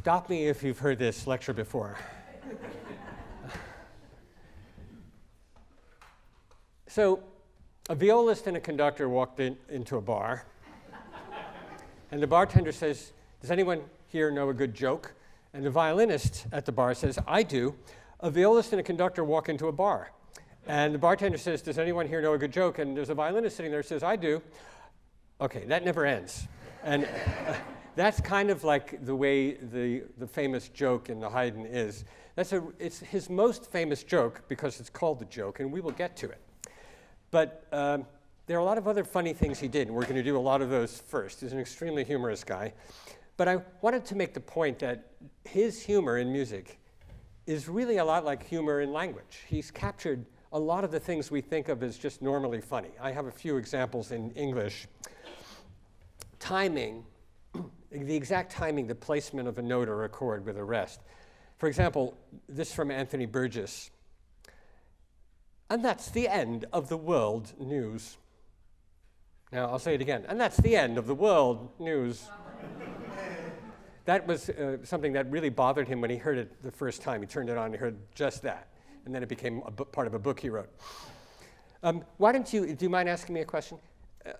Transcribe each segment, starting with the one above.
Stop me if you've heard this lecture before. So, a violist and a conductor walked into a bar, and the bartender says, "Does anyone here know a good joke?" And the violinist at the bar says, "I do." A violist and a conductor walk into a bar, and the bartender says, "Does anyone here know a good joke?" And there's a violinist sitting there who says, "I do." Okay, that never ends. And that's kind of like the way the famous joke in the Haydn is. It's his most famous joke because it's called the joke, and we will get to it. But there are a lot of other funny things he did, and we're going to do a lot of those first. He's an extremely humorous guy. But I wanted to make the point that his humor in music is really a lot like humor in language. He's captured a lot of the things we think of as just normally funny. I have a few examples in English. Timing, the exact timing, the placement of a note or a chord with a rest. For example, this from Anthony Burgess. "And that's the end of the world news." Now, I'll say it again. "And that's the end of the world news." That was something that really bothered him when he heard it the first time. He turned it on and heard just that. And then it became part of a book he wrote. Do you mind asking me a question?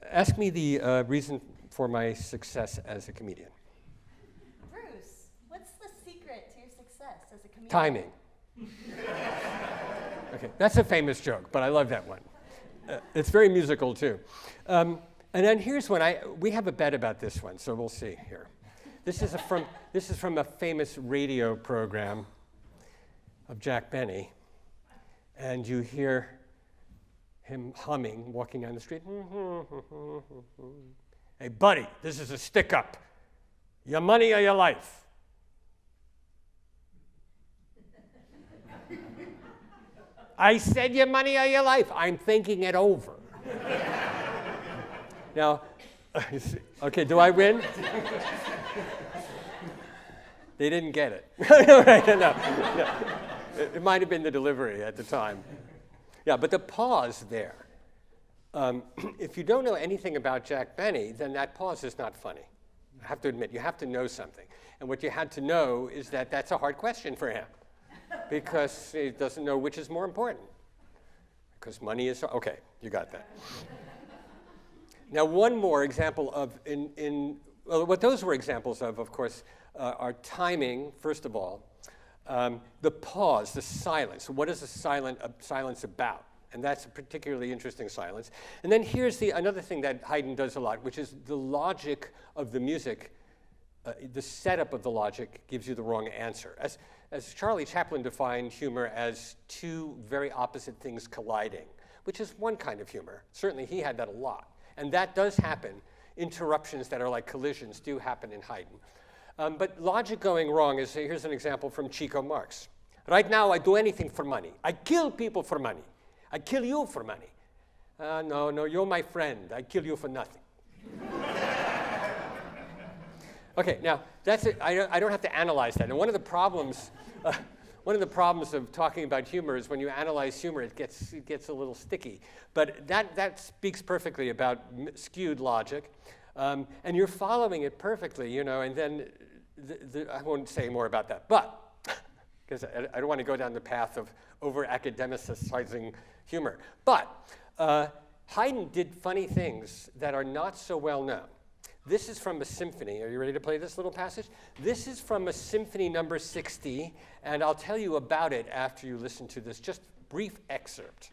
Ask me the reason for my success as a comedian. Bruce, what's the secret to your success as a comedian? Timing. Okay, that's a famous joke, but I love that one. It's very musical, too. And then here's one. We have a bet about this one, so we'll see here. This is from a famous radio program of Jack Benny, and you hear him humming, walking down the street. "Hey, buddy, this is a stick-up. Your money or your life?" "I said your money or your life. I'm thinking it over." Now, okay, do I win? They didn't get it. No. It might have been the delivery at the time. Yeah, but the pause there. If you don't know anything about Jack Benny, then that pause is not funny. I have to admit, you have to know something. And what you had to know is that that's a hard question for him, because he doesn't know which is more important. Because money is, okay, you got that. Now, one more example of, well, what those were examples of course, are timing, first of all, the pause, the silence. What is a silence about? And that's a particularly interesting silence. And then here's another thing that Haydn does a lot, which is the logic of the music. The setup of the logic gives you the wrong answer. As Charlie Chaplin defined humor as two very opposite things colliding, which is one kind of humor. Certainly he had that a lot. And that does happen. Interruptions that are like collisions do happen in Haydn. But logic going wrong is, here's an example from Chico Marx. "Right now I do anything for money. I kill people for money. I kill you for money." No, you're my friend. I kill you for nothing. Okay, now that's it. I don't have to analyze that. And one of the problems of talking about humor is when you analyze humor, it gets a little sticky. But that speaks perfectly about skewed logic, and you're following it perfectly, And then I won't say more about that, but because I don't want to go down the path of over-academicizing humor. But Haydn did funny things that are not so well known. This is from a symphony. Are you ready to play this little passage? This is from a symphony number 60, and I'll tell you about it after you listen to this just brief excerpt.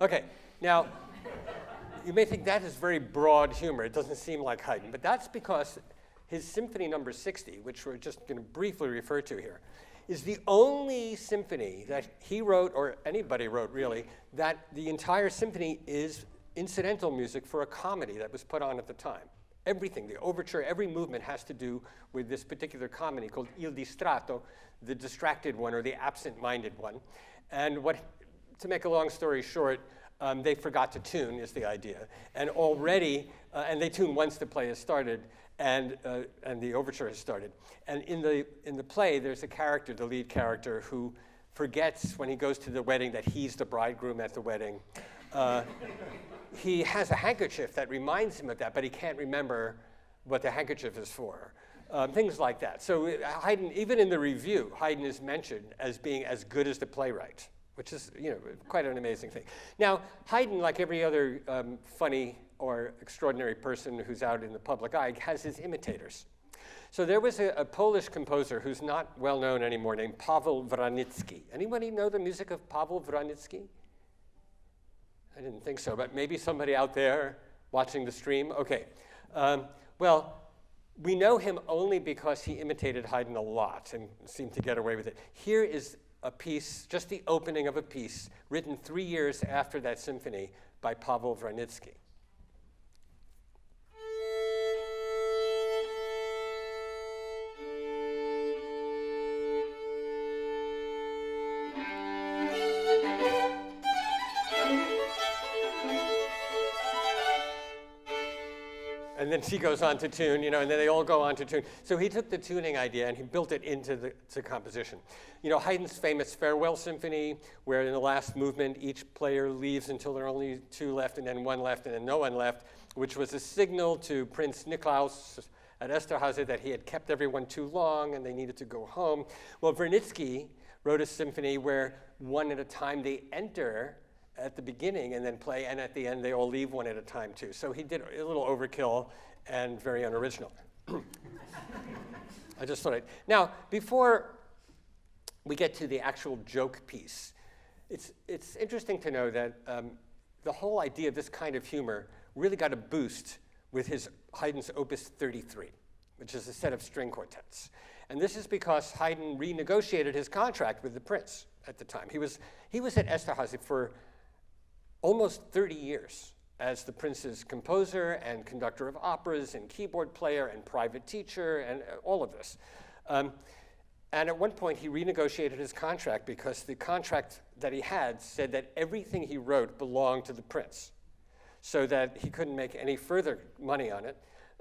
Okay, now, you may think that is very broad humor. It doesn't seem like Haydn, but that's because his symphony number 60, which we're just going to briefly refer to here, is the only symphony that he wrote, or anybody wrote really, that the entire symphony is incidental music for a comedy that was put on at the time. Everything, the overture, every movement has to do with this particular comedy called Il Distratto, the distracted one or the absent-minded one. And to make a long story short, they forgot to tune is the idea. And already, and they tune once the play has started and the overture has started. And in the play, there's a character, the lead character, who forgets when he goes to the wedding that he's the bridegroom at the wedding. He has a handkerchief that reminds him of that, but he can't remember what the handkerchief is for. Things like that. So Haydn, even in the review, Haydn is mentioned as being as good as the playwright, which is quite an amazing thing. Now, Haydn, like every other funny or extraordinary person who's out in the public eye, has his imitators. So there was a Polish composer who's not well known anymore named Paweł Wraniecki. Anybody know the music of Paweł Wraniecki? I didn't think so, but maybe somebody out there watching the stream? Okay. Well, we know him only because he imitated Haydn a lot and seemed to get away with it. Here is a piece, just the opening of a piece, written 3 years after that symphony by Paweł Wraniecki. And then she goes on to tune, and then they all go on to tune. So he took the tuning idea and he built it into the composition. Haydn's famous Farewell Symphony, where in the last movement, each player leaves until there are only 2 left, and then 1 left, and then no one left, which was a signal to Prince Niklaus at Esterházy that he had kept everyone too long and they needed to go home. Well, Wraniecki wrote a symphony where one at a time they enter at the beginning and then play, and at the end they all leave one at a time too. So he did a little overkill and very unoriginal. I just thought Now, before we get to the actual joke piece, it's interesting to know that the whole idea of this kind of humor really got a boost with Haydn's Opus 33, which is a set of string quartets. And this is because Haydn renegotiated his contract with the prince at the time. He was at Esterházy for almost 30 years as the prince's composer and conductor of operas and keyboard player and private teacher and all of this. And at one point, he renegotiated his contract because the contract that he had said that everything he wrote belonged to the prince, so that he couldn't make any further money on it,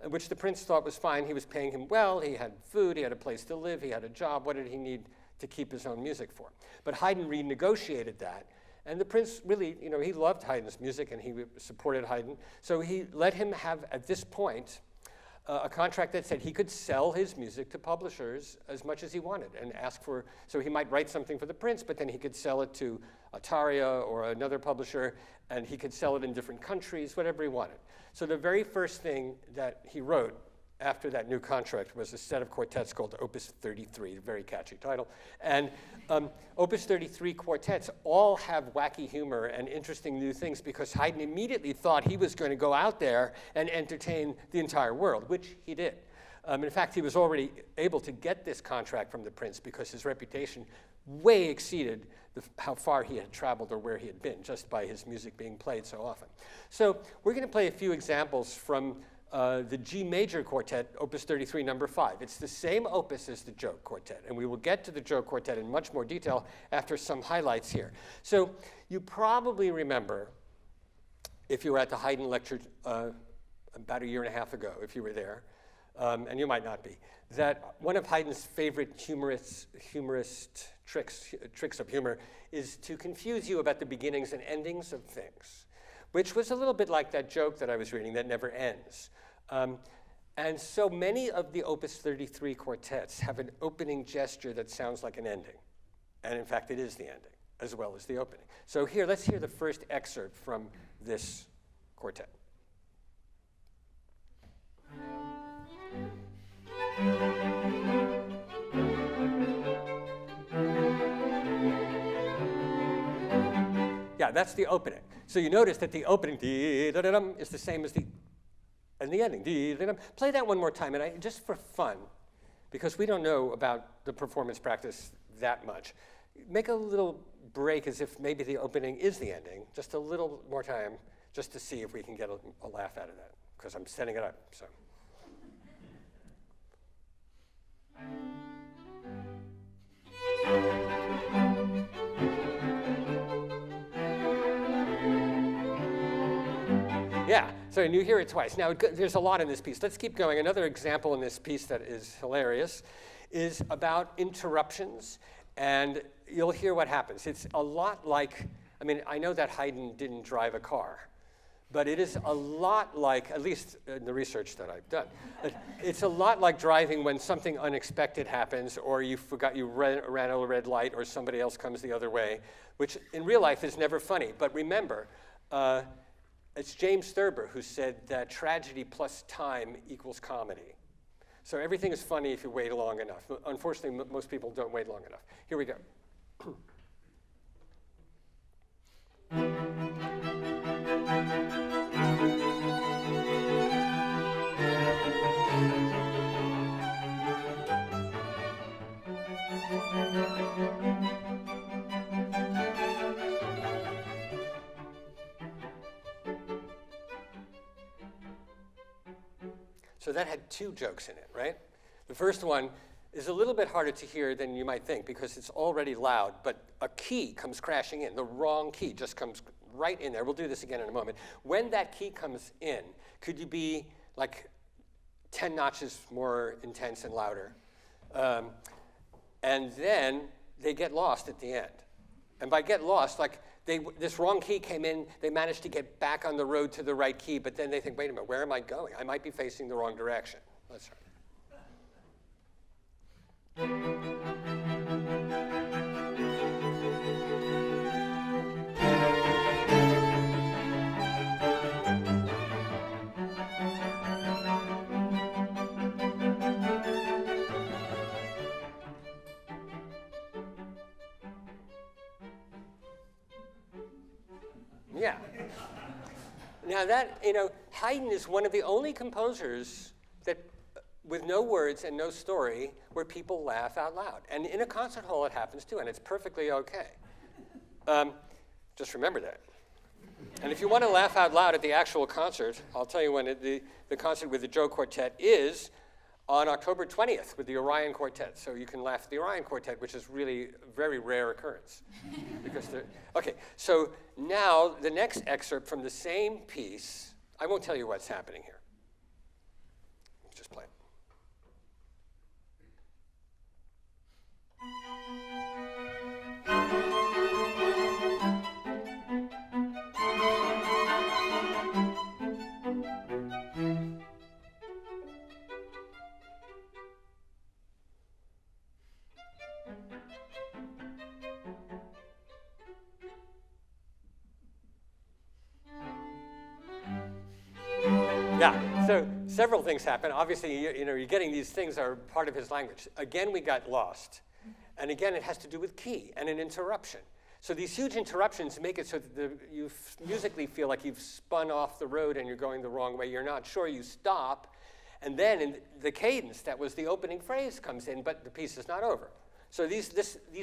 which the prince thought was fine. He was paying him well. He had food. He had a place to live. He had a job. What did he need to keep his own music for? But Haydn renegotiated that. And the prince really, he loved Haydn's music and he supported Haydn. So he let him have, at this point, a contract that said he could sell his music to publishers as much as he wanted and ask for, so he might write something for the prince, but then he could sell it to Ataria or another publisher, and he could sell it in different countries, whatever he wanted. So the very first thing that he wrote after that new contract was a set of quartets called Opus 33, a very catchy title. And Opus 33 quartets all have wacky humor and interesting new things because Haydn immediately thought he was going to go out there and entertain the entire world, which he did. In fact, he was already able to get this contract from the prince because his reputation way exceeded how far he had traveled or where he had been just by his music being played so often. So we're going to play a few examples from the G major quartet, Opus 33, number 5. It's the same opus as the joke quartet, and we will get to the joke quartet in much more detail after some highlights here. So you probably remember, if you were at the Haydn lecture about 1.5 years ago, if you were there, and you might not be, that one of Haydn's favorite humorist tricks of humor is to confuse you about the beginnings and endings of things, which was a little bit like that joke that I was reading that never ends. And so many of the Opus 33 quartets have an opening gesture that sounds like an ending. And in fact, it is the ending, as well as the opening. So here, let's hear the first excerpt from this quartet. Yeah, that's the opening. So you notice that the opening is the same as the ending. Play that one more time, and just for fun, because we don't know about the performance practice that much. Make a little break as if maybe the opening is the ending, just a little more time, just to see if we can get a laugh out of that, because I'm setting it up. So. So and you hear it twice. Now, there's a lot in this piece. Let's keep going. Another example in this piece that is hilarious is about interruptions, and you'll hear what happens. It's a lot like, I mean, I know that Haydn didn't drive a car, but it is a lot like, at least in the research that I've done, it's a lot like driving when something unexpected happens, or you forgot you ran a red light, or somebody else comes the other way, which in real life is never funny. But remember, it's James Thurber who said that tragedy plus time equals comedy. So everything is funny if you wait long enough. Unfortunately, most people don't wait long enough. Here we go. So that had two jokes in it, right? The first one is a little bit harder to hear than you might think because it's already loud, but a key comes crashing in. The wrong key just comes right in there. We'll do this again in a moment. When that key comes in, could you be like 10 notches more intense and louder? And then they get lost at the end. And by get lost, like this wrong key came in, they managed to get back on the road to the right key, but then they think, wait a minute, where am I going? I might be facing the wrong direction. Let's try. Yeah. Now that, Haydn is one of the only composers that, with no words and no story, where people laugh out loud. And in a concert hall it happens too, and it's perfectly okay. Just remember that. And if you want to laugh out loud at the actual concert, I'll tell you when the concert with the Joe Quartet is on October 20th with the Orion Quartet. So you can laugh at the Orion Quartet, which is really a very rare occurrence. Okay, so now the next excerpt from the same piece, I won't tell you what's happening here. Just play it. Yeah, so several things happen. Obviously, you're getting these things are part of his language. Again, we got lost. And again, it has to do with key and an interruption. So these huge interruptions make it so that you musically feel like you've spun off the road and you're going the wrong way. You're not sure, you stop. And then in the cadence, that was the opening phrase, comes in, but the piece is not over. So these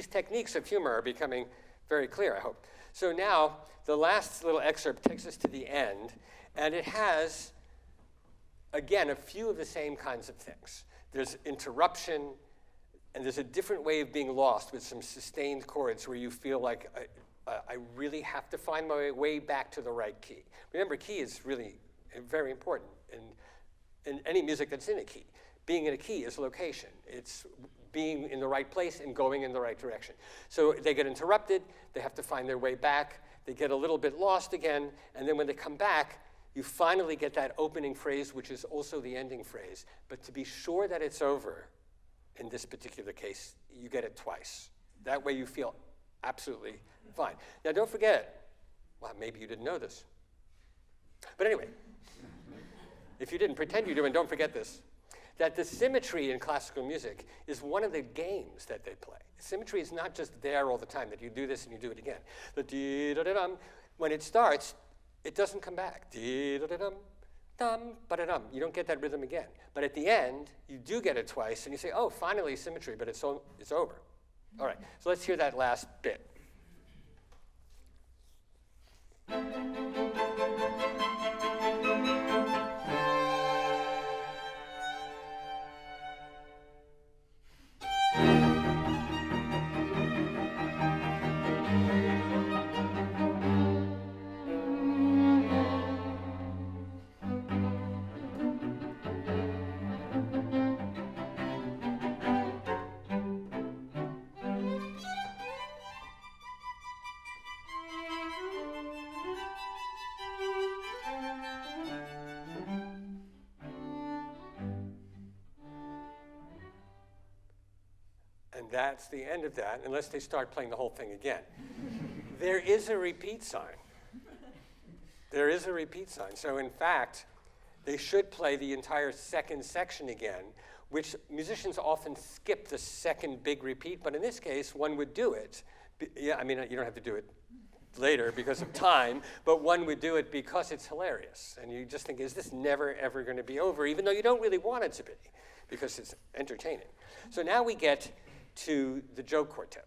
techniques of humor are becoming very clear, I hope. So now, the last little excerpt takes us to the end, and it has, again, a few of the same kinds of things. There's interruption, and there's a different way of being lost with some sustained chords where you feel like I really have to find my way back to the right key. Remember, key is really very important in any music that's in a key. Being in a key is location. It's being in the right place and going in the right direction. So they get interrupted, they have to find their way back, they get a little bit lost again, and then when they come back, you finally get that opening phrase, which is also the ending phrase. But to be sure that it's over, in this particular case, you get it twice. That way you feel absolutely fine. Now don't forget, well, maybe you didn't know this. But anyway, if you didn't, pretend you do and don't forget this, that the symmetry in classical music is one of the games that they play. Symmetry is not just there all the time, that you do this and you do it again. The dee-da-da-dum, when it starts, it doesn't come back. Dee-da-da-dum, dum, ba-da-dum. You don't get that rhythm again. But at the end, you do get it twice, and you say, oh, finally symmetry, but it's over. All right, so let's hear that last bit. And that's the end of that, unless they start playing the whole thing again. There is a repeat sign. There is a repeat sign. So in fact, they should play the entire second section again, which musicians often skip the second big repeat, but in this case, one would do it. Yeah, I mean, you don't have to do it later because of time, but one would do it because it's hilarious. And you just think, is this never, ever going to be over, even though you don't really want it to be, because it's entertaining. So now we get to the joke quartet.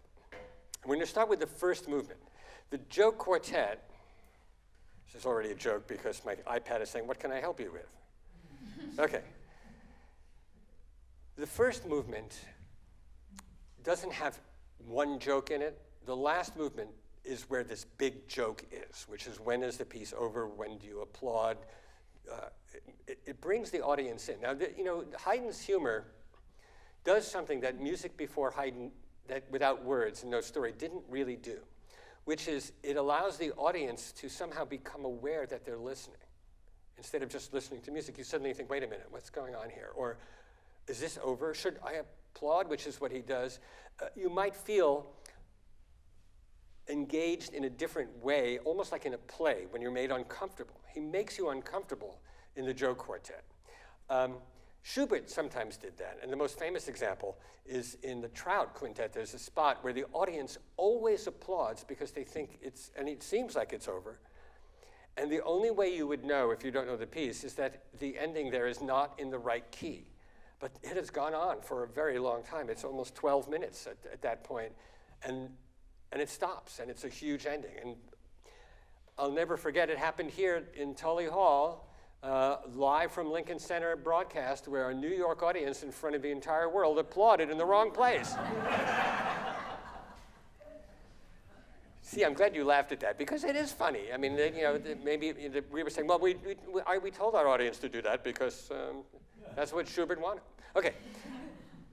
We're going to start with the first movement. The joke quartet, this is already a joke because my iPad is saying, what can I help you with? Okay. The first movement doesn't have one joke in it. The last movement is where this big joke is, which is when is the piece over, when do you applaud? It brings the audience in. Now, Haydn's humor does something that music before Haydn, that without words and no story, didn't really do, which is it allows the audience to somehow become aware that they're listening. Instead of just listening to music, you suddenly think, wait a minute, what's going on here? Or, is this over? Should I applaud? Which is what he does. You might feel engaged in a different way, almost like in a play, when you're made uncomfortable. He makes you uncomfortable in the joke quartet. Schubert sometimes did that, and the most famous example is in the Trout Quintet. There's a spot where the audience always applauds because they think and it seems like it's over. And the only way you would know if you don't know the piece is that the ending there is not in the right key. But it has gone on for a very long time. It's almost 12 minutes at that point, and it stops, and it's a huge ending. And I'll never forget, it happened here in Tully Hall, live from Lincoln Center broadcast, where a New York audience in front of the entire world applauded in the wrong place. See, I'm glad you laughed at that, because it is funny. I mean, maybe we were saying, well, we told our audience to do that because that's what Schubert wanted. Okay,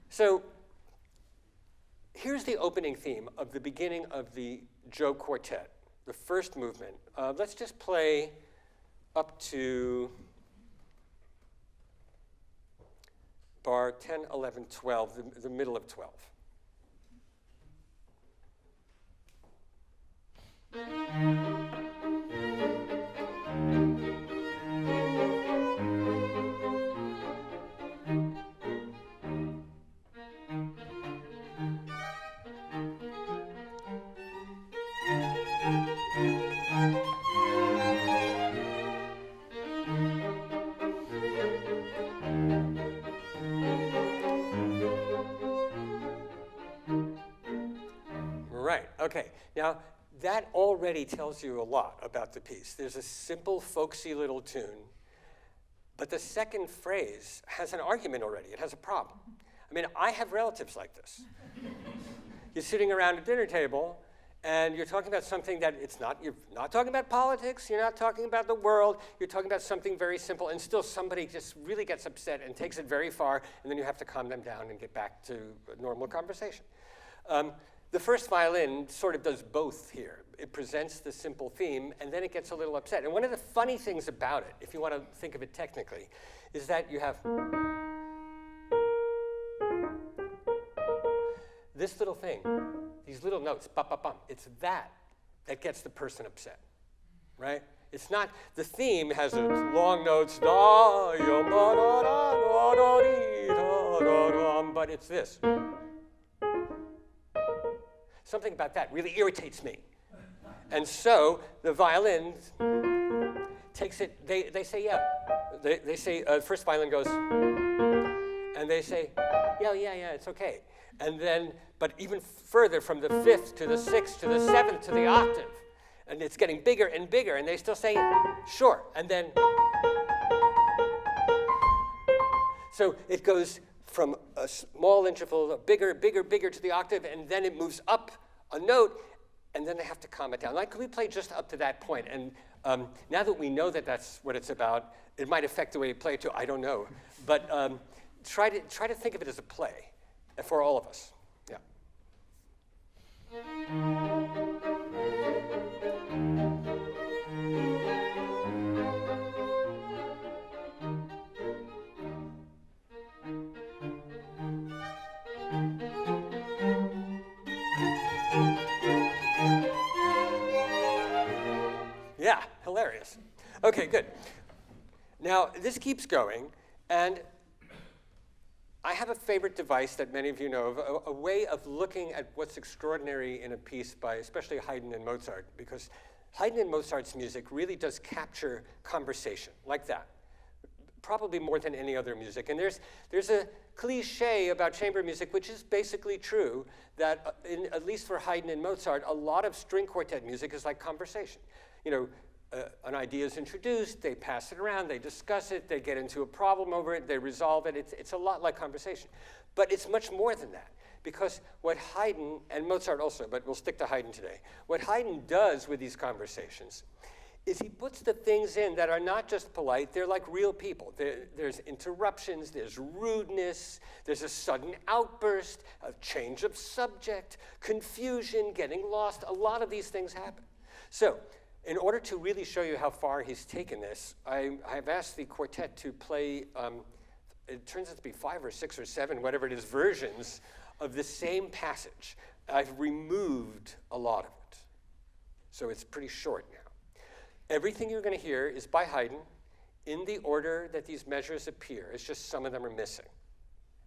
so here's the opening theme of the beginning of the joke quartet, the first movement. Let's just play up to bar 10, 11, 12, the middle of 12. Okay, now that already tells you a lot about the piece. There's a simple, folksy little tune, but the second phrase has an argument already. It has a problem. I mean, I have relatives like this. You're sitting around a dinner table, and you're talking about something that you're not talking about politics, you're not talking about the world, you're talking about something very simple, and still somebody just really gets upset and takes it very far, and then you have to calm them down and get back to a normal conversation. The first violin sort of does both here. It presents the simple theme, and then it gets a little upset. And one of the funny things about it, if you want to think of it technically, is that you have this little thing, these little notes, ba-ba-bum. It's that gets the person upset, right? It's not, the theme has its long notes, da, ya, ma, da, da, da, dee, da, da, da, but it's this. Something about that really irritates me. And so the violin takes it, they say, yeah. They say, first violin goes, and they say, yeah, it's okay. And then, but even further from the fifth to the sixth to the seventh to the octave, and it's getting bigger and bigger, and they still say, sure. And then, so it goes from a small interval, bigger to the octave, and then it moves up a note, and then they have to calm it down. Like, could we play just up to that point? And now that we know that that's what it's about, it might affect the way you play it too, I don't know. But try to think of it as a play for all of us. Yeah. Yes. Okay, good. Now, this keeps going, and I have a favorite device that many of you know of, a way of looking at what's extraordinary in a piece by especially Haydn and Mozart, because Haydn and Mozart's music really does capture conversation, like that, probably more than any other music. And there's a cliche about chamber music, which is basically true, that at least for Haydn and Mozart, a lot of string quartet music is like conversation. You know, an idea is introduced, they pass it around, they discuss it, they get into a problem over it, they resolve it. It's a lot like conversation. But it's much more than that, because what Haydn, and Mozart also, but we'll stick to Haydn today, what Haydn does with these conversations is he puts the things in that are not just polite, they're like real people. There's interruptions, there's rudeness, there's a sudden outburst, a change of subject, confusion, getting lost. A lot of these things happen. So, in order to really show you how far he's taken this, I've asked the quartet to play, it turns out to be 5 or 6 or 7, whatever it is, versions of the same passage. I've removed a lot of it, so it's pretty short now. Everything you're going to hear is by Haydn in the order that these measures appear. It's just some of them are missing.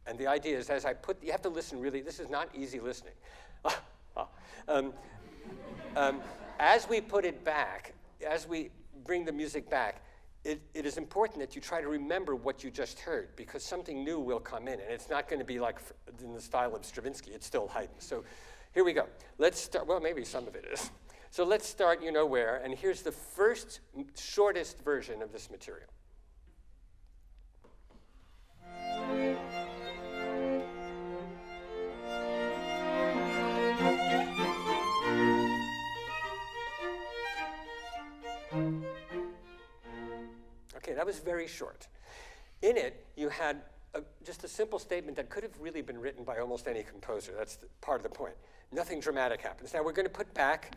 And the idea is, as I put, you have to listen really, this is not easy listening. As we put it back, as we bring the music back, it is important that you try to remember what you just heard, because something new will come in, and it's not going to be like in the style of Stravinsky. It's still Haydn. So here we go. Let's start. Well, maybe some of it is. So let's start you know where, and here's the first shortest version of this material. Okay, that was very short. In it, you had just a simple statement that could have really been written by almost any composer. That's part of the point. Nothing dramatic happens. Now we're going to put back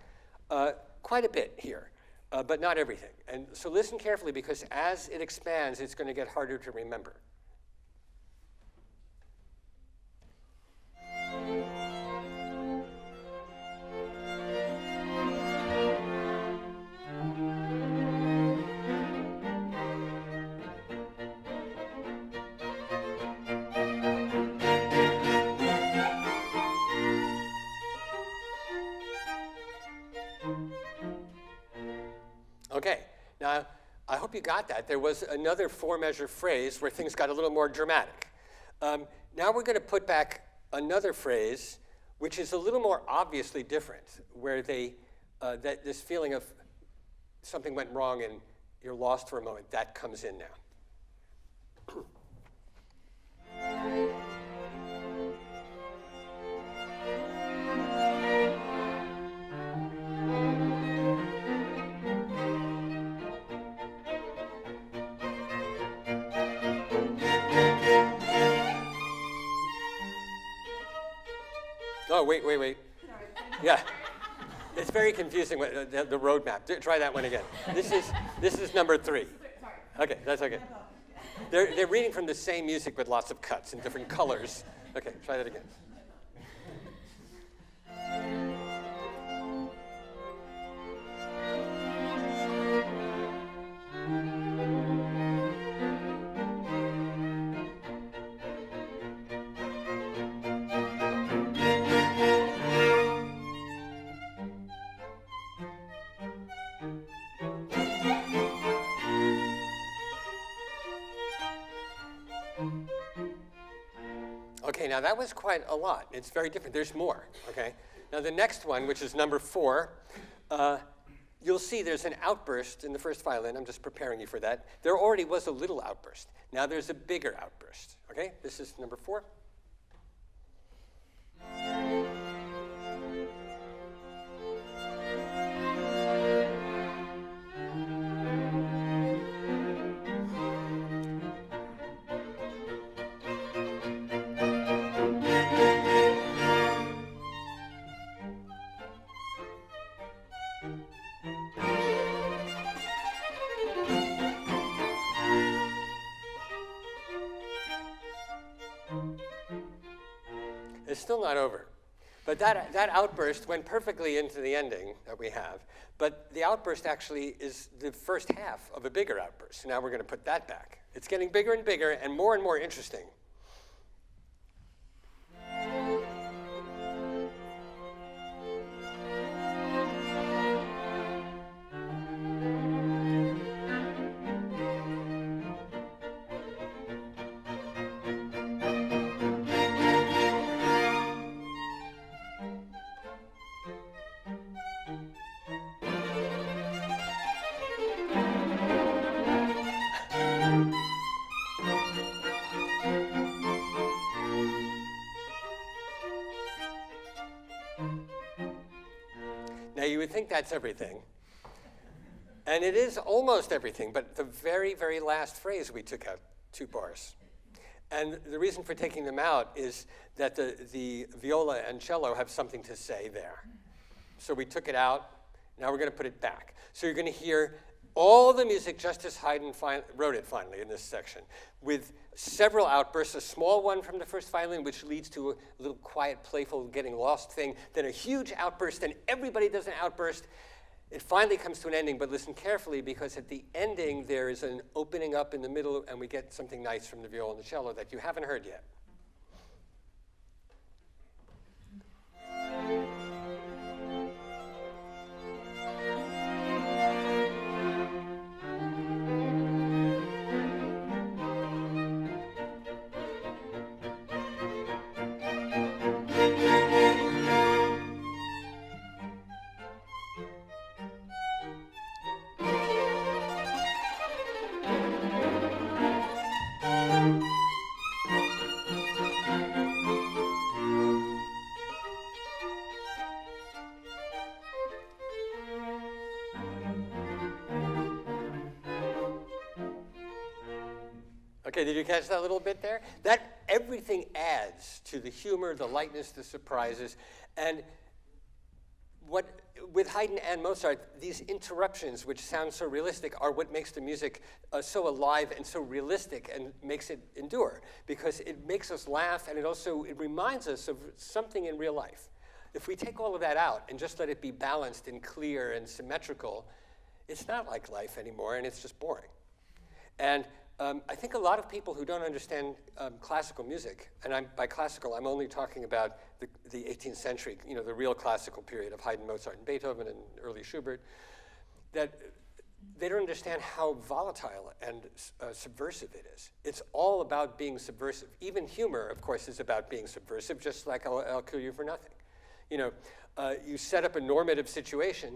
quite a bit here, but not everything. And so listen carefully, because as it expands, it's going to get harder to remember. Okay, now I hope you got that. There was another 4-measure phrase where things got a little more dramatic. Now we're going to put back another phrase which is a little more obviously different, where that this feeling of something went wrong and you're lost for a moment, that comes in now. Oh, wait. Yeah. It's very confusing, the roadmap. Try that one again. This is number 3. Okay, that's okay. They're reading from the same music with lots of cuts in different colors. Okay, try that again. Okay, now that was quite a lot. It's very different. There's more, okay? Now the next one, which is number 4, you'll see there's an outburst in the first violin. I'm just preparing you for that. There already was a little outburst. Now there's a bigger outburst, okay? This is number 4. It's still not over. But that outburst went perfectly into the ending that we have. But the outburst actually is the first half of a bigger outburst. So now we're going to put that back. It's getting bigger and bigger and more interesting. Now, you would think that's everything. And it is almost everything, but the very, very last phrase we took out 2 bars. And the reason for taking them out is that the viola and cello have something to say there. So we took it out. Now we're going to put it back. So you're going to hear all the music just as Haydn wrote it finally in this section, with several outbursts, a small one from the first violin, which leads to a little quiet, playful, getting lost thing, then a huge outburst, and everybody does an outburst. It finally comes to an ending, but listen carefully, because at the ending there is an opening up in the middle, and we get something nice from the viola and the cello that you haven't heard yet. Okay, did you catch that little bit there? That everything adds to the humor, the lightness, the surprises. And with Haydn and Mozart, these interruptions, which sound so realistic, are what makes the music so alive and so realistic and makes it endure, because it makes us laugh, and it reminds us of something in real life. If we take all of that out and just let it be balanced and clear and symmetrical, it's not like life anymore, and it's just boring. And I think a lot of people who don't understand classical music, and by classical, I'm only talking about the 18th century, the real classical period of Haydn, Mozart, and Beethoven, and early Schubert, that they don't understand how volatile and subversive it is. It's all about being subversive. Even humor, of course, is about being subversive, just like I'll kill you for nothing. You set up a normative situation,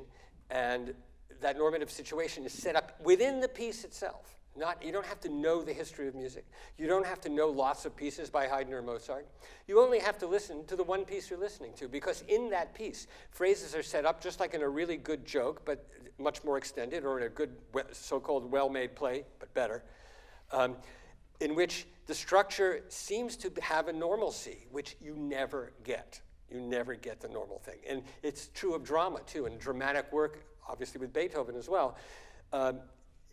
and that normative situation is set up within the piece itself. You don't have to know the history of music. You don't have to know lots of pieces by Haydn or Mozart. You only have to listen to the one piece you're listening to, because in that piece, phrases are set up just like in a really good joke, but much more extended, or in a good so-called well-made play, but better, in which the structure seems to have a normalcy, which you never get. You never get the normal thing. And it's true of drama, too, and dramatic work, obviously with Beethoven as well.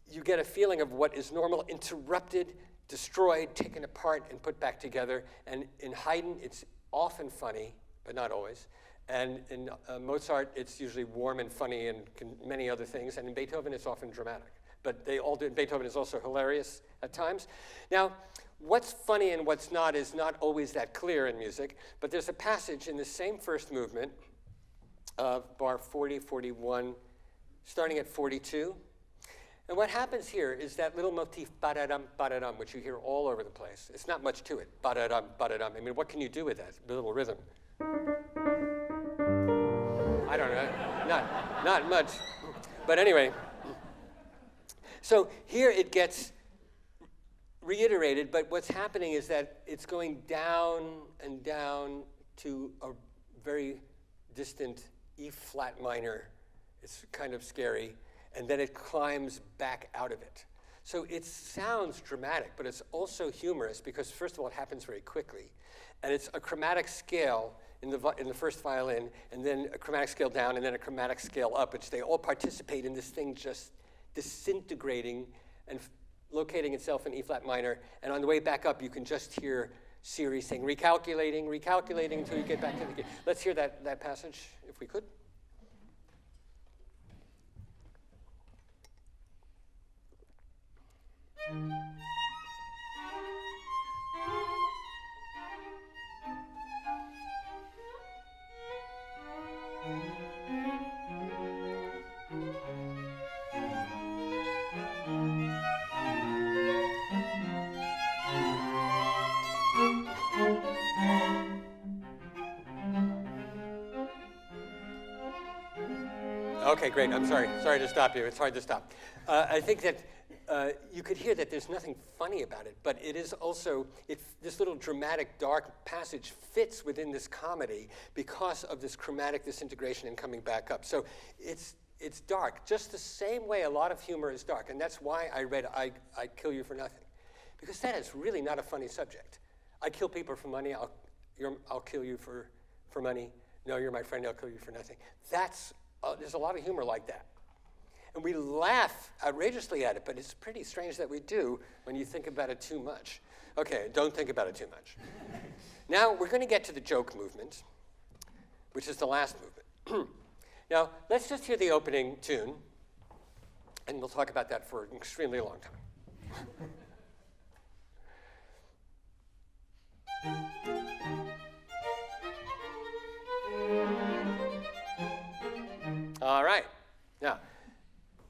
You get a feeling of what is normal interrupted, destroyed, taken apart, and put back together. And in Haydn, it's often funny, but not always. And in Mozart, it's usually warm and funny and many other things. And in Beethoven, it's often dramatic. But Beethoven is also hilarious at times. Now, what's funny and what's not is not always that clear in music. But there's a passage in the same first movement, bar 40, 41, starting at 42. And what happens here is that little motif, ba-da-dum, ba-da-dum, which you hear all over the place. It's not much to it, ba-da-dum, ba-da-dum. I mean, what can you do with that little rhythm? I don't know, not much. But anyway, so here it gets reiterated, but what's happening is that it's going down and down to a very distant E-flat minor. It's kind of scary. And then it climbs back out of it. So it sounds dramatic, but it's also humorous because, first of all, it happens very quickly. And it's a chromatic scale in the first violin, and then a chromatic scale down, and then a chromatic scale up, which they all participate in this thing just disintegrating and locating itself in E-flat minor. And on the way back up, you can just hear series thing, recalculating until you get back to the key. Let's hear that passage, if we could. Okay, great. I'm sorry. Sorry to stop you. It's hard to stop. I think that you could hear that there's nothing funny about it, but it is also, this little dramatic, dark passage fits within this comedy because of this chromatic disintegration and coming back up. So it's dark, just the same way a lot of humor is dark. And that's why I read I'd Kill You for Nothing. Because that is really not a funny subject. I kill people for money, I'll kill you for money. No, you're my friend, I'll kill you for nothing. There's a lot of humor like that. And we laugh outrageously at it, but it's pretty strange that we do when you think about it too much. Okay, don't think about it too much. Now, we're going to get to the joke movement, which is the last movement. Now, let's just hear the opening tune, and we'll talk about that for an extremely long time. All right. Now,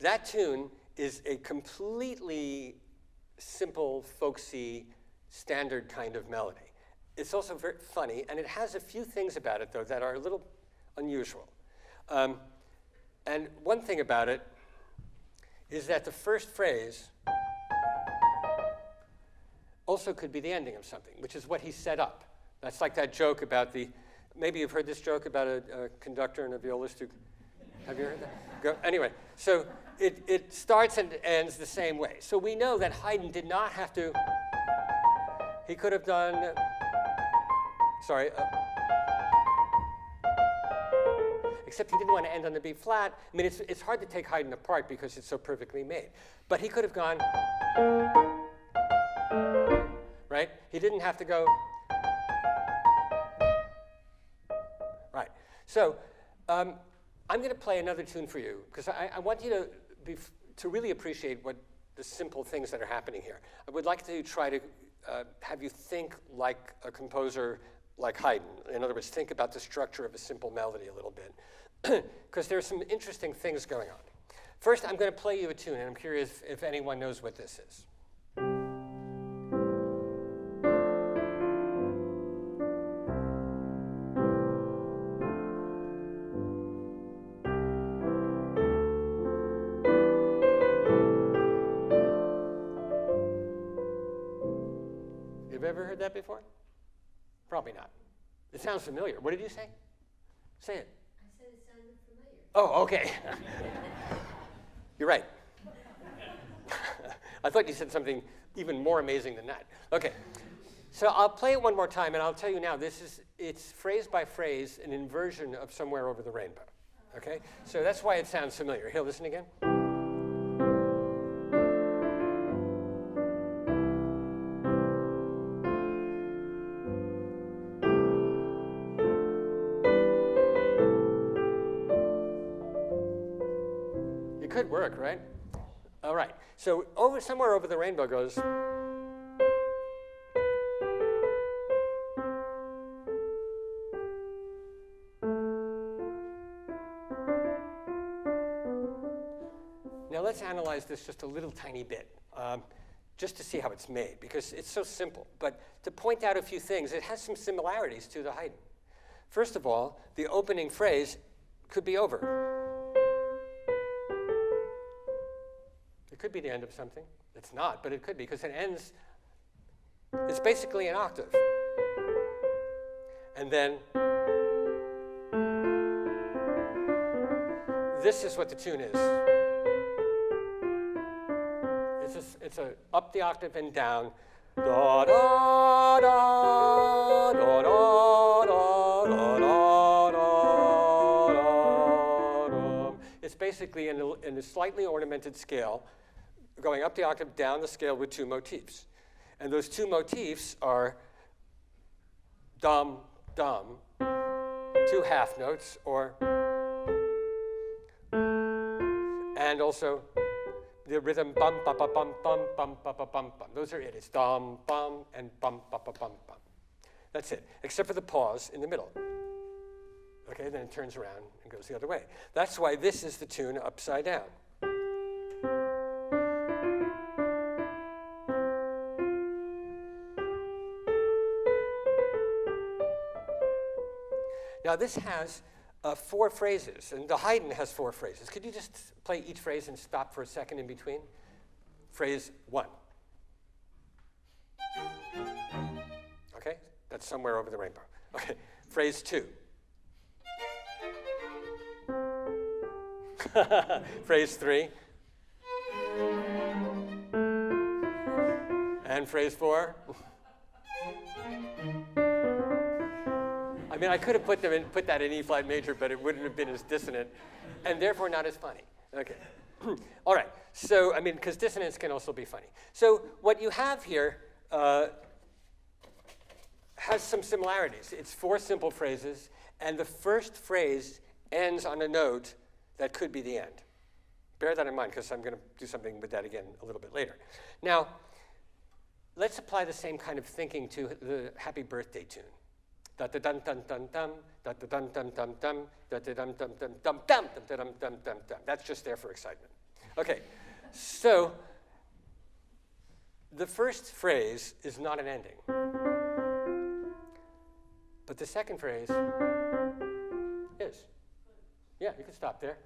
that tune is a completely simple, folksy, standard kind of melody. It's also very funny, and it has a few things about it, though, that are a little unusual. And one thing about it is that the first phrase also could be the ending of something, which is what he set up. That's like that joke about maybe you've heard this joke about a conductor and a violist who, have you heard that? Anyway, so it starts and ends the same way. So we know that Haydn did not have to, he could have done, except he didn't want to end on the B flat. I mean, it's hard to take Haydn apart because it's so perfectly made. But he could have gone, right? He didn't have to go, right. So I'm going to play another tune for you because I want you to really appreciate what the simple things that are happening here. I would like to try to have you think like a composer like Haydn. In other words, think about the structure of a simple melody a little bit because there's some interesting things going on. First, I'm going to play you a tune, and I'm curious if anyone knows what this is. Ever heard that before? Probably not. It sounds familiar. What did you say? Say it. I said it sounded familiar. Oh, okay. You're right. I thought you said something even more amazing than that. Okay. So I'll play it one more time, and I'll tell you now, it's phrase by phrase an inversion of Somewhere Over the Rainbow. Okay? So that's why it sounds familiar. Here, listen again. Could work, right? All right. So Somewhere Over the Rainbow goes. Now let's analyze this just a little tiny bit, just to see how it's made, because it's so simple. But to point out a few things, it has some similarities to the Haydn. First of all, the opening phrase could be over. It could be the end of something. It's not, but it could be, because it ends, it's basically an octave. And then, this is what the tune is. It's a up the octave and down. Da, da, da, da, da, da, da, da, da, da. It's basically in a slightly ornamented scale, going up the octave, down the scale with two motifs. And those two motifs are dum, dum, 2 half notes, or, and also the rhythm bum, ba, ba, bum, bum, bum, ba, ba, bum, bum. Those are it. It's dum, bum, and bum, ba, ba, bum, bum. That's it, except for the pause in the middle. Okay, then it turns around and goes the other way. That's why this is the tune upside down. Now this has 4 phrases, and the Haydn has 4 phrases. Could you just play each phrase and stop for a second in between? Phrase 1. Okay, that's somewhere over the rainbow. Okay, phrase 2. Phrase 3. And phrase 4. I mean, I could have put that in E flat major, but it wouldn't have been as dissonant, and therefore not as funny. Okay. All right. So, I mean, because dissonance can also be funny. So what you have here has some similarities. It's 4 simple phrases, and the first phrase ends on a note that could be the end. Bear that in mind, because I'm going to do something with that again a little bit later. Now, let's apply the same kind of thinking to the Happy Birthday tune. Da da dum dum dum dum, da da dum dum dum dum, da da dum dum dum dum dum dum dum dum dum dum. That's just there for excitement. Okay, so the first phrase is not an ending, but the second phrase is. Yeah, you can stop there.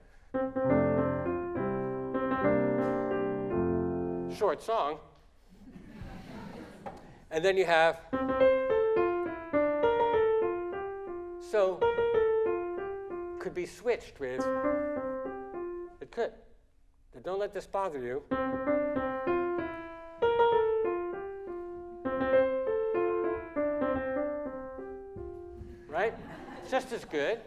Short song, and then you have. So, could be switched with, it could. But don't let this bother you. Right? It's just as good.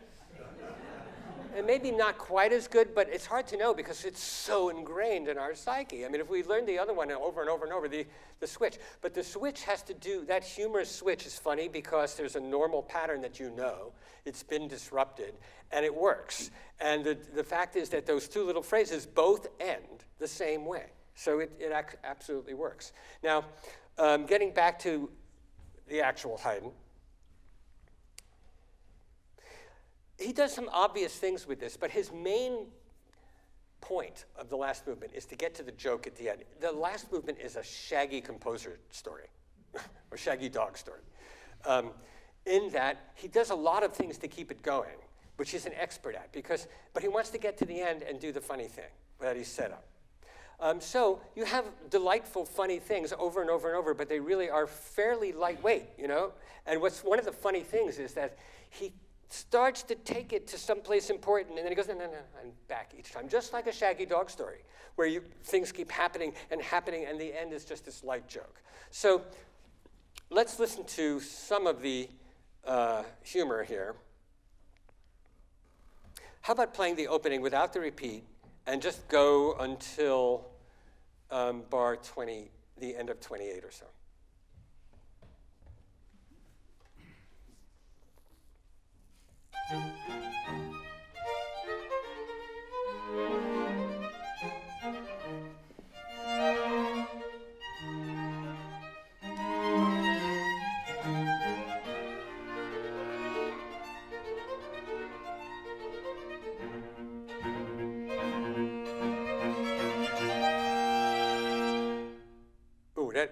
And maybe not quite as good, but it's hard to know because it's so ingrained in our psyche. I mean, if we learned the other one over and over and over, the switch. But the switch has to do, that humorous switch is funny because there's a normal pattern that you know. It's been disrupted, and it works. And the fact is that those 2 little phrases both end the same way. So it absolutely works. Now, getting back to the actual Haydn, he does some obvious things with this, but his main point of the last movement is to get to the joke at the end. The last movement is a shaggy composer story, or shaggy dog story, in that he does a lot of things to keep it going, which he's an expert at, but he wants to get to the end and do the funny thing that he's set up. So you have delightful, funny things over and over and over, but they really are fairly lightweight, you know? And one of the funny things is that he starts to take it to someplace important, and then he goes, no, and back each time, just like a shaggy dog story, where things keep happening, and the end is just this light joke. So let's listen to some of the humor here. How about playing the opening without the repeat, and just go until bar 20, the end of 28 or so.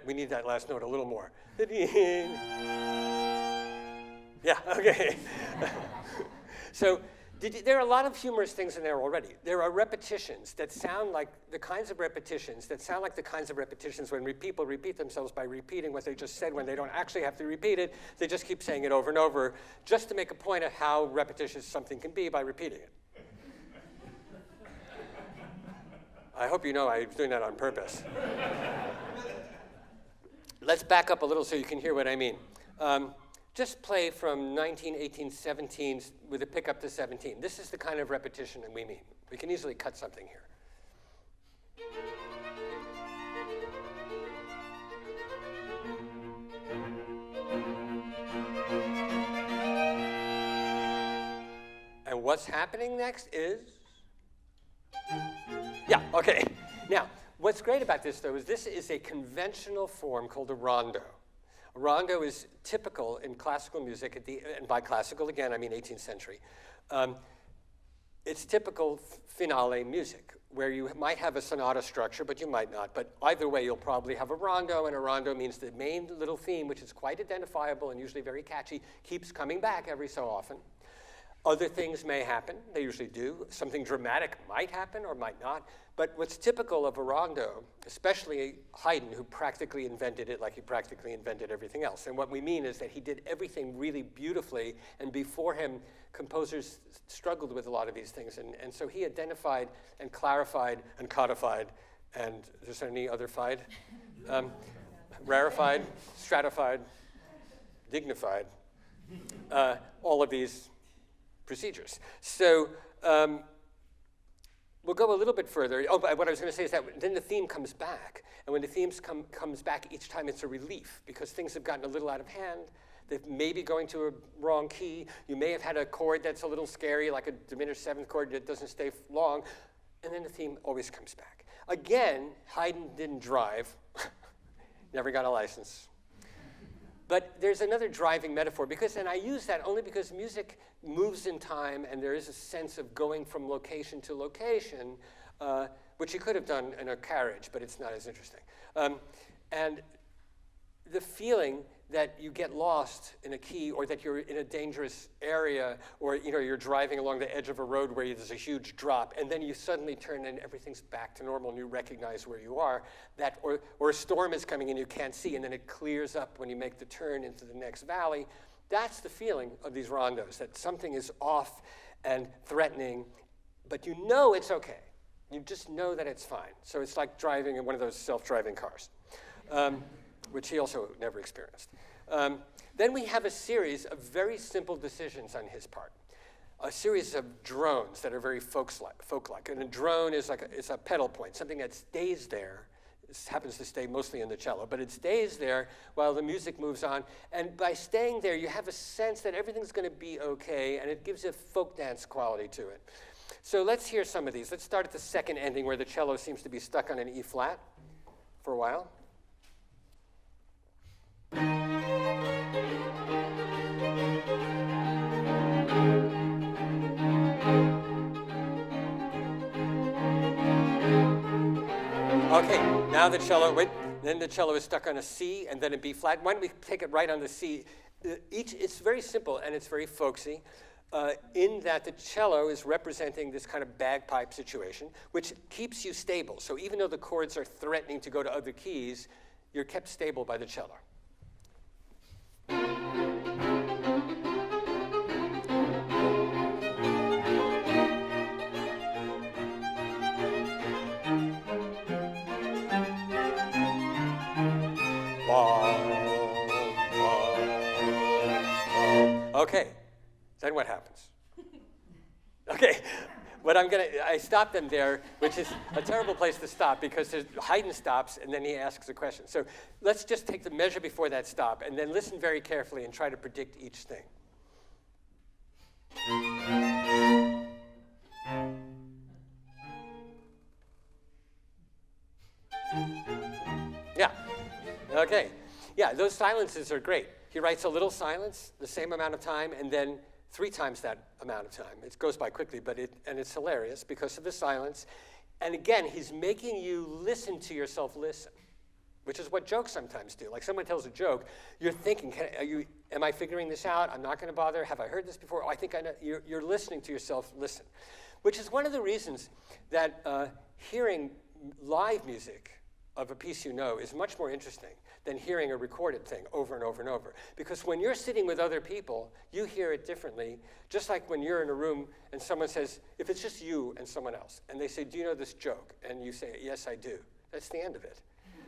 We need that last note a little more. Yeah, okay. So there are a lot of humorous things in there already. There are repetitions that sound like the kinds of repetitions when people repeat themselves by repeating what they just said when they don't actually have to repeat it. They just keep saying it over and over just to make a point of how repetitious something can be by repeating it. I hope you know I was doing that on purpose. Let's back up a little so you can hear what I mean. Just play from 19, 18, 17 with a pickup to 17. This is the kind of repetition that we mean. We can easily cut something here. And what's happening next is, yeah, okay. Now, what's great about this, though, is this is a conventional form called a rondo. A rondo is typical in classical music, and by classical, again, I mean 18th century. It's typical finale music, where you might have a sonata structure, but you might not. But either way, you'll probably have a rondo, and a rondo means the main little theme, which is quite identifiable and usually very catchy, keeps coming back every so often. Other things may happen, they usually do. Something dramatic might happen or might not. But what's typical of a rondo, especially Haydn, who practically invented it like he practically invented everything else. And what we mean is that he did everything really beautifully, and before him, composers struggled with a lot of these things. And so he identified and clarified and codified, and is there any other fied? Rarefied, stratified, dignified, all of these procedures. So we'll go a little bit further. Oh, but what I was going to say is that then the theme comes back. And when the theme comes back, each time it's a relief because things have gotten a little out of hand. They're maybe going to a wrong key. You may have had a chord that's a little scary, like a diminished seventh chord that doesn't stay long. And then the theme always comes back. Again, Haydn didn't drive. Never got a license. But there's another driving metaphor, and I use that only because music moves in time, and there is a sense of going from location to location, which you could have done in a carriage, but it's not as interesting. And the feeling that you get lost in a key, or that you're in a dangerous area, or you're driving along the edge of a road where there's a huge drop, and then you suddenly turn and everything's back to normal and you recognize where you are, or a storm is coming and you can't see, and then it clears up when you make the turn into the next valley. That's the feeling of these rondos, that something is off and threatening, but you know it's okay. You just know that it's fine. So it's like driving in one of those self-driving cars. Which he also never experienced. Then we have a series of very simple decisions on his part. A series of drones that are very folk-like. And a drone is it's a pedal point, something that stays there. This happens to stay mostly in the cello, but it stays there while the music moves on. And by staying there, you have a sense that everything's going to be okay, and it gives a folk dance quality to it. So let's hear some of these. Let's start at the second ending where the cello seems to be stuck on an E flat for a while. Okay, now the cello, then the cello is stuck on a C and then a B flat. Why don't we take it right on the C? It's very simple and it's very folksy in that the cello is representing this kind of bagpipe situation, which keeps you stable. So even though the chords are threatening to go to other keys, you're kept stable by the cello. Okay, then what happens? Okay, but I stopped them there, which is a terrible place to stop because Haydn stops and then he asks a question. So let's just take the measure before that stop and then listen very carefully and try to predict each thing. Yeah, okay. Yeah, those silences are great. He writes a little silence, the same amount of time, and then 3 times that amount of time. It goes by quickly, but it's hilarious because of the silence. And again, he's making you listen to yourself listen, which is what jokes sometimes do. Like someone tells a joke, you're thinking, am I figuring this out? I'm not going to bother. Have I heard this before? Oh, I think I know. You're listening to yourself listen, which is one of the reasons that hearing live music of a piece you know is much more interesting than hearing a recorded thing over and over and over. Because when you're sitting with other people, you hear it differently, just like when you're in a room and someone says, if it's just you and someone else, and they say, do you know this joke? And you say, yes, I do. That's the end of it.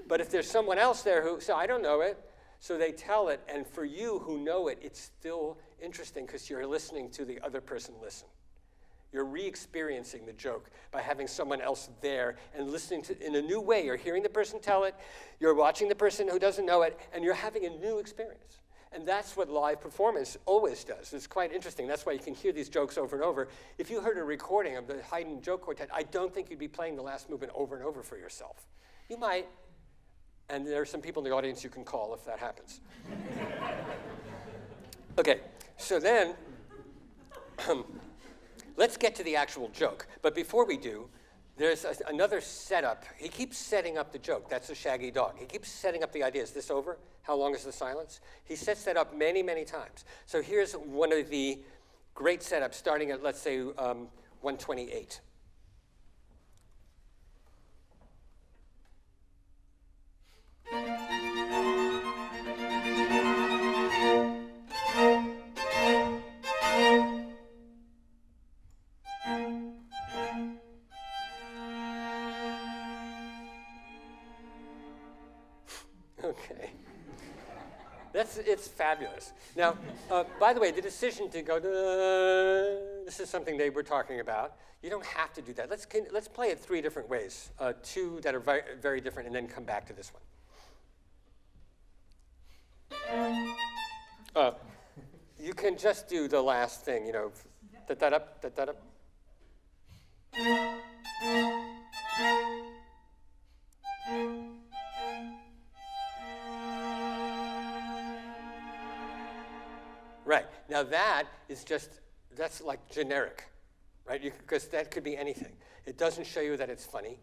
But if there's someone else there who says, I don't know it, so they tell it, and for you who know it, it's still interesting because you're listening to the other person listen. You're re-experiencing the joke by having someone else there and listening to in a new way. You're hearing the person tell it, you're watching the person who doesn't know it, and you're having a new experience. And that's what live performance always does. It's quite interesting. That's why you can hear these jokes over and over. If you heard a recording of the Haydn joke quartet, I don't think you'd be playing the last movement over and over for yourself. You might, and there are some people in the audience you can call if that happens. Okay, so then, let's get to the actual joke. But before we do, there's another setup. He keeps setting up the joke. That's a shaggy dog. He keeps setting up the idea. Is this over? How long is the silence? He sets that up many, many times. So here's one of the great setups starting at, let's say, 128. Okay. It's fabulous. Now, by the way, the decision to go, this is something they were talking about. You don't have to do that. Let's play it 3 different ways, 2 that are very, very different, and then come back to this one. You can just do the last thing, da-da-da, da-da-da. Right, now that's like generic, right? Because that could be anything. It doesn't show you that it's funny.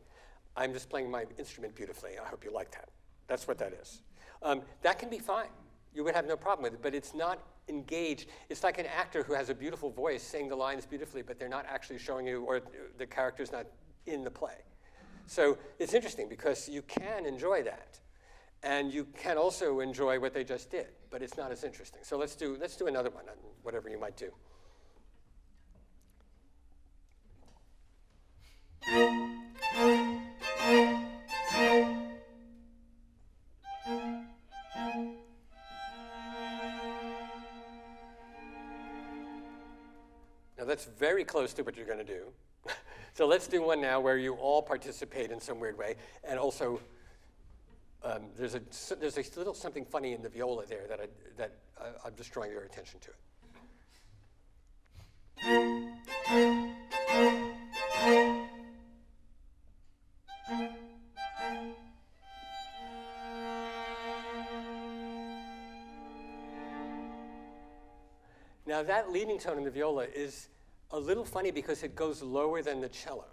I'm just playing my instrument beautifully. I hope you like that. That's what that is. That can be fine. You would have no problem with it, but it's not engaged. It's like an actor who has a beautiful voice saying the lines beautifully, but they're not actually showing you, or the character's not in the play. So it's interesting because you can enjoy that. And you can also enjoy what they just did, but it's not as interesting. So let's do another one, whatever you might do. Now that's very close to what you're going to do. So let's do one now where you all participate in some weird way, and also there's a little something funny in the viola there that I'm just drawing your attention to it. Now that leading tone in the viola is a little funny because it goes lower than the cello.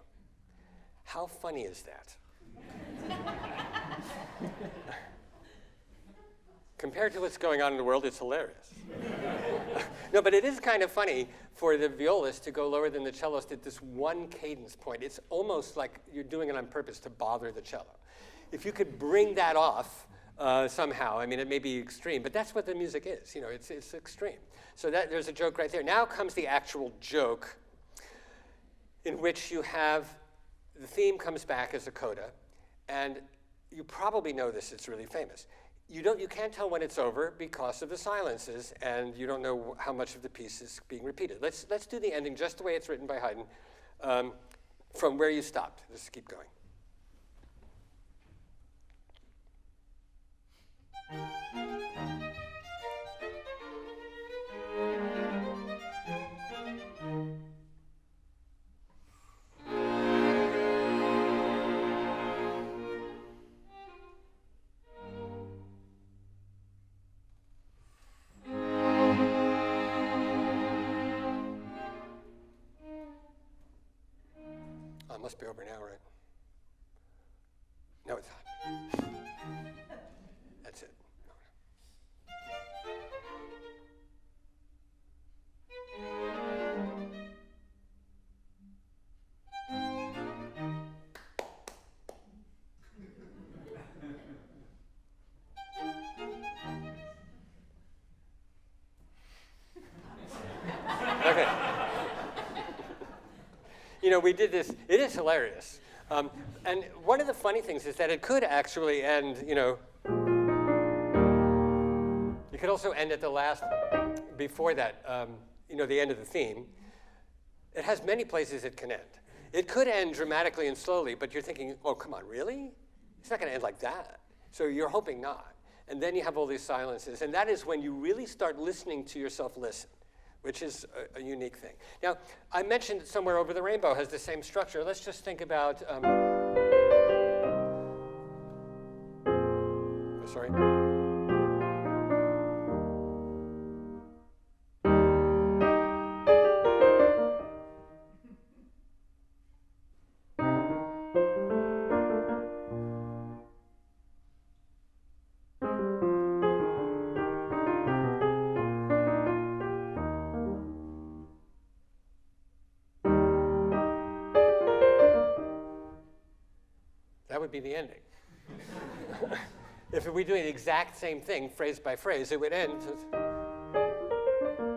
How funny is that? Compared to what's going on in the world, it's hilarious. No, but it is kind of funny for the violist to go lower than the cellist at this one cadence point. It's almost like you're doing it on purpose to bother the cello. If you could bring that off somehow, I mean, it may be extreme, but that's what the music is. It's extreme. So there's a joke right there. Now comes the actual joke in which you have the theme comes back as a coda, and you probably know this, it's really famous. You can't tell when it's over because of the silences, and you don't know how much of the piece is being repeated. Let's do the ending just the way it's written by Haydn, from where you stopped. Let's keep going. It must be over now, right? No, it's not. That's it. Okay. We did this. It is hilarious. And one of the funny things is that it could actually end, you could also end at the last, before that, the end of the theme. It has many places it can end. It could end dramatically and slowly, but you're thinking, oh, come on, really? It's not going to end like that. So you're hoping not. and then you have all these silences. And that is when you really start listening to yourself listen, which is a unique thing. Now, I mentioned Somewhere Over the Rainbow has the same structure. Let's just think about, sorry. That would be the ending. If we were doing the exact same thing, phrase by phrase, it would end.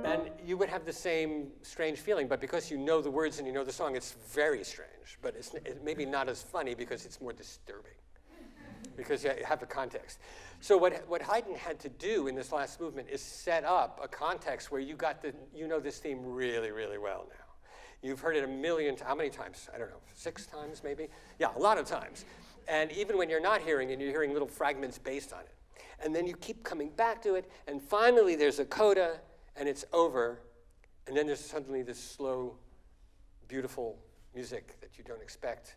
And you would have the same strange feeling, but because you know the words and you know the song, it's very strange. But it's maybe not as funny because it's more disturbing, because you have the context. So what Haydn had to do in this last movement is set up a context where you know this theme really, really well now. You've heard it a million times. How many times? I don't know, 6 times maybe? Yeah, a lot of times. And even when you're not hearing it, you're hearing little fragments based on it. And then you keep coming back to it, and finally there's a coda, and it's over. And then there's suddenly this slow, beautiful music that you don't expect.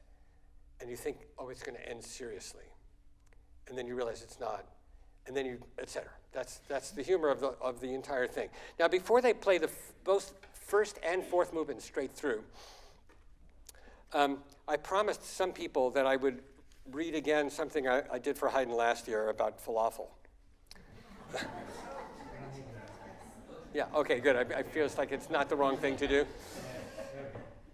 And you think, oh, it's going to end seriously. And then you realize it's not. And then et cetera. That's the humor of the entire thing. Now, before they play both first and fourth movements straight through, I promised some people that I would read again something I did for Haydn last year about falafel. Yeah, okay, good. I feel like it's not the wrong thing to do.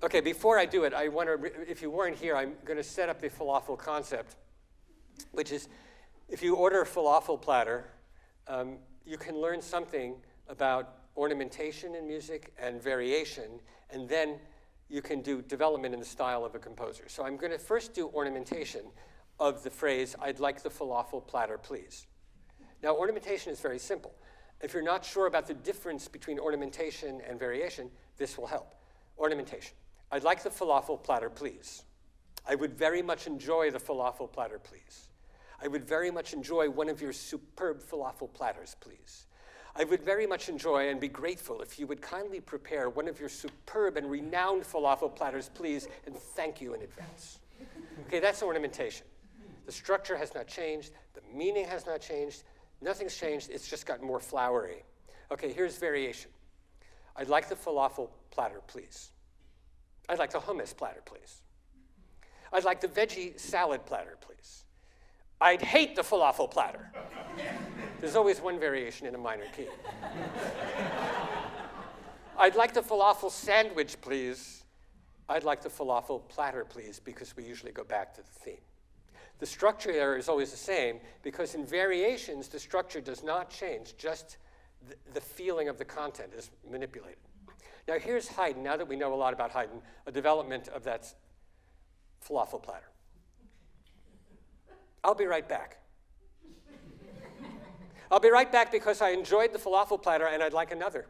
Okay, before I do it, I want to, if you weren't here, I'm going to set up the falafel concept, which is, if you order a falafel platter, you can learn something about ornamentation in music and variation, and then you can do development in the style of a composer. So I'm going to first do ornamentation of the phrase, I'd like the falafel platter, please. Now, ornamentation is very simple. If you're not sure about the difference between ornamentation and variation, this will help. Ornamentation. I'd like the falafel platter, please. I would very much enjoy the falafel platter, please. I would very much enjoy one of your superb falafel platters, please. I would very much enjoy and be grateful if you would kindly prepare one of your superb and renowned falafel platters, please, and thank you in advance. Okay, that's ornamentation. The structure has not changed. The meaning has not changed. Nothing's changed. It's just gotten more flowery. Okay, here's variation. I'd like the falafel platter, please. I'd like the hummus platter, please. I'd like the veggie salad platter, please. I'd hate the falafel platter. There's always one variation in a minor key. I'd like the falafel sandwich, please. I'd like the falafel platter, please, because we usually go back to the theme. The structure there is always the same, because in variations, the structure does not change, just the feeling of the content is manipulated. Now here's Haydn, now that we know a lot about Haydn, a development of that falafel platter. I'll be right back. I'll be right back because I enjoyed the falafel platter and I'd like another.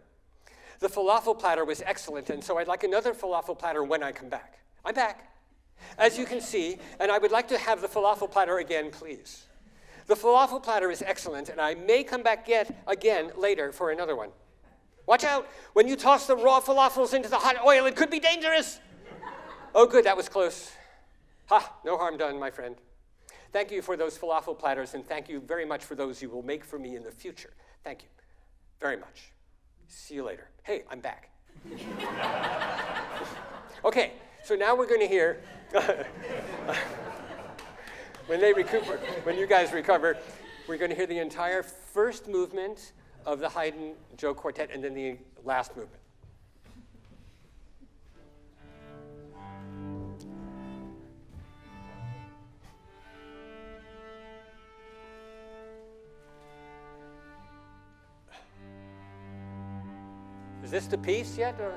The falafel platter was excellent, and so I'd like another falafel platter when I come back. I'm back, as you can see, and I would like to have the falafel platter again, please. The falafel platter is excellent, and I may come back yet again later for another one. Watch out! When you toss the raw falafels into the hot oil, it could be dangerous! Oh, good, that was close. Ha, no harm done, my friend. Thank you for those falafel platters, and thank you very much for those you will make for me in the future. Thank you very much. See you later. Hey, I'm back. Okay, so now we're going to hear, when you guys recover, we're going to hear the entire first movement of the Haydn Joe Quartet and then the last movement. Is this the piece yet, or?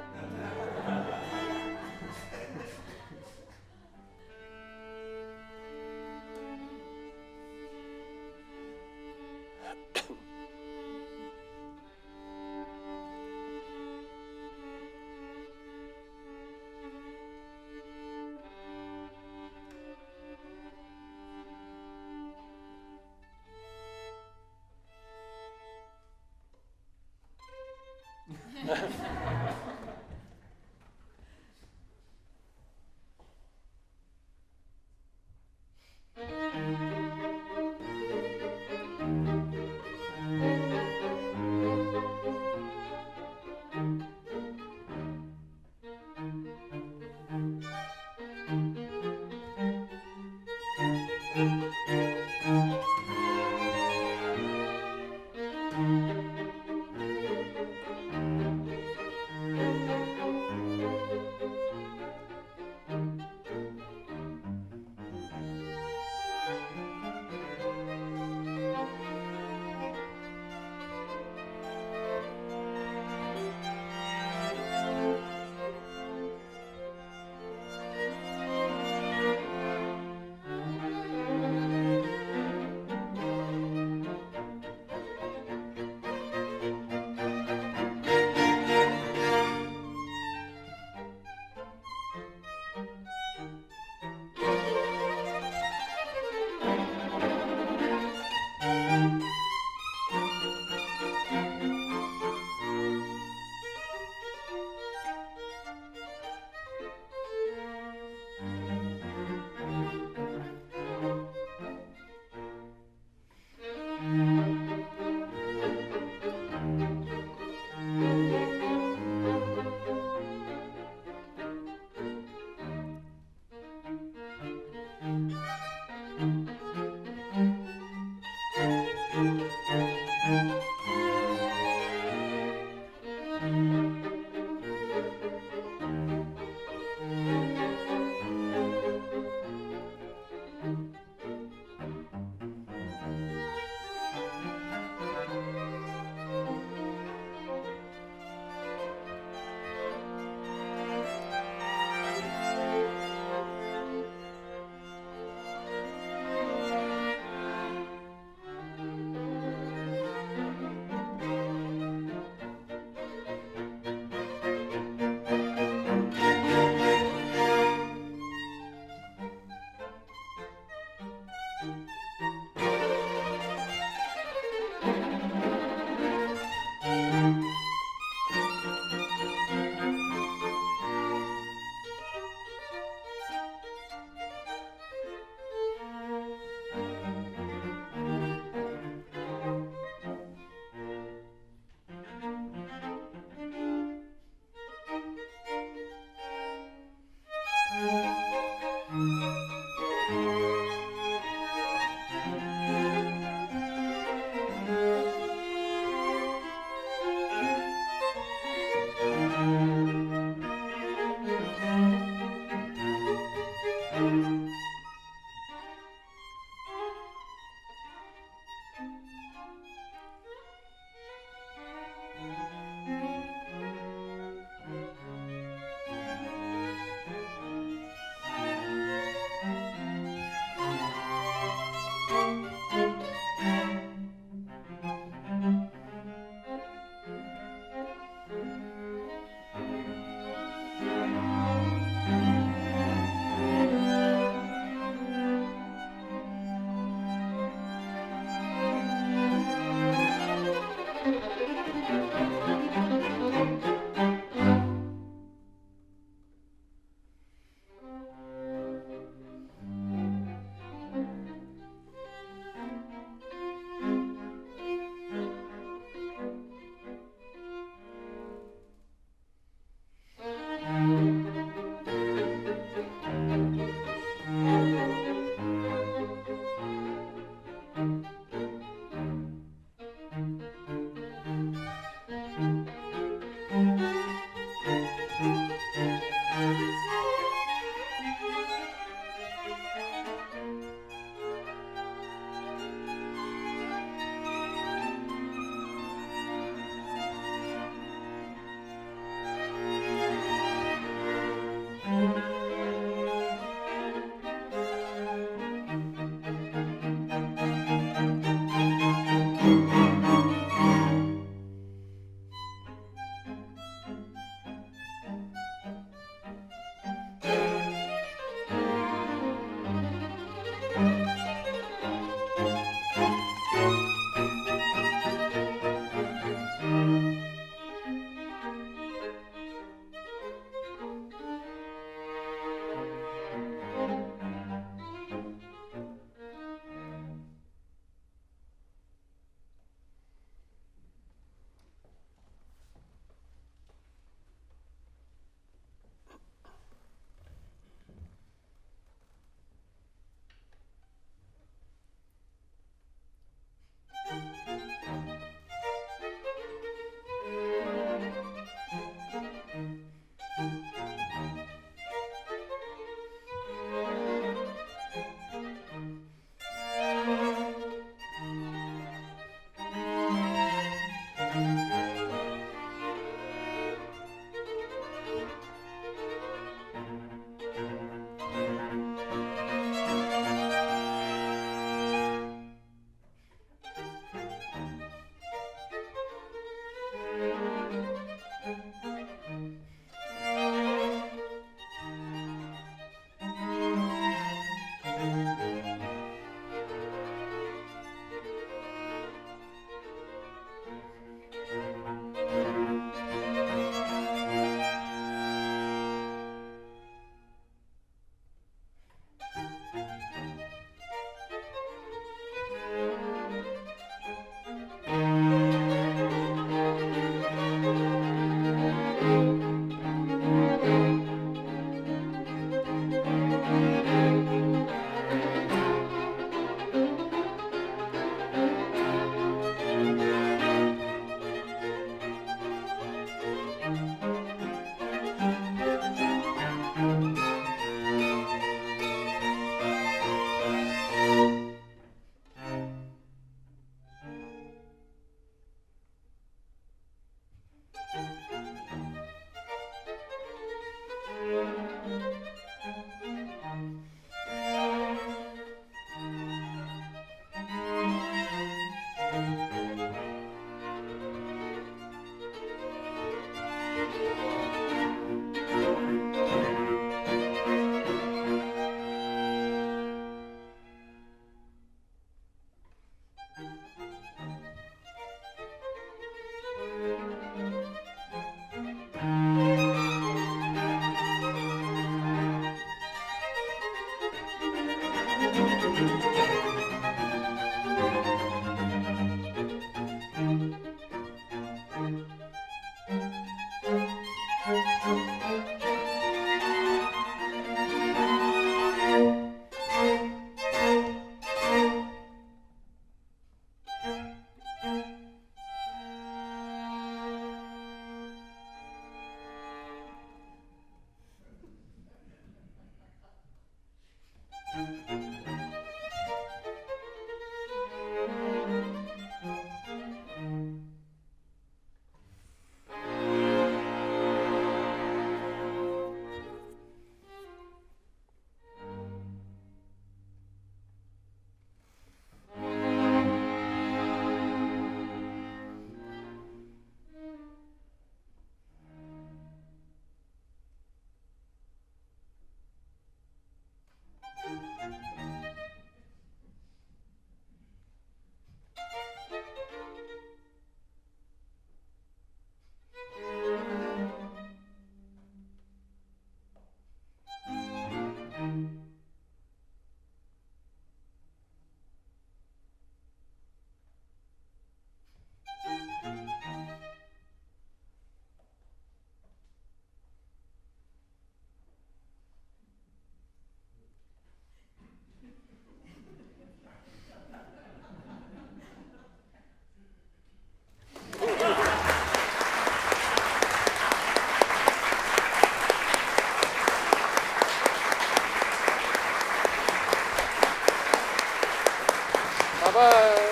Bye-bye.